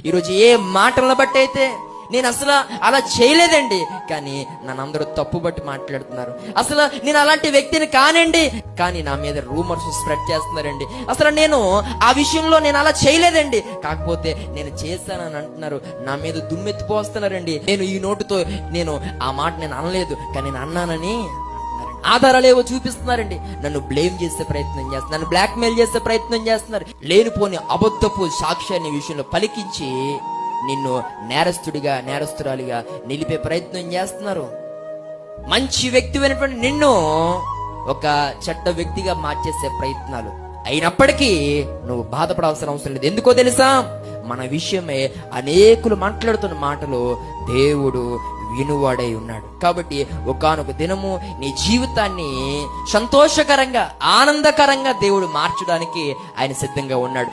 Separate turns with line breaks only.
ఈరోజు ఏ మాటలను బట్టి అయితే నేను అసలు అలా చేయలేదండి, కానీ నన్ను అందరూ తప్పు బట్టి మాట్లాడుతున్నారు. అసలు నేను అలాంటి వ్యక్తిని కానండి, కానీ నా మీద రూమర్స్ స్ప్రెడ్ చేస్తున్నారండి. అసలు నేను ఆ విషయంలో నేను అలా చేయలేదండి, కాకపోతే నేను చేశానని అంటున్నారు. నా మీద దుమ్మెత్తిపోస్తున్నారండి. నేను ఈ నోటుతో నేను ఆ మాట నేను అనలేదు, కానీ నేను అన్నానని ఆధారాలు ఏవో చూపిస్తున్నారండి. నన్ను బ్లేమ్ చేసే ప్రయత్నం చేస్తున్నారు, నన్ను బ్లాక్ మెయిల్ చేసే ప్రయత్నం చేస్తున్నారు. లేనిపోని అబద్ధపు సాక్ష్యాన్ని విషయంలో పలికించి నిన్ను నేరస్తురాలిగా నిలిపే ప్రయత్నం చేస్తున్నారు. మంచి వ్యక్తివైనటువంటి నిన్ను ఒక చెడ్డ వ్యక్తిగా మార్చేసే ప్రయత్నాలు. అయినప్పటికీ నువ్వు బాధపడాల్సిన అవసరం లేదు. ఎందుకో తెలుసా? మన విషయమే అనేకులు మాట్లాడుతున్న మాటలు దేవుడు వినువాడై ఉన్నాడు. కాబట్టి ఒకానొక దినము నీ జీవితాన్ని సంతోషకరంగా, ఆనందకరంగా దేవుడు మార్చడానికి ఆయన సిద్ధంగా ఉన్నాడు.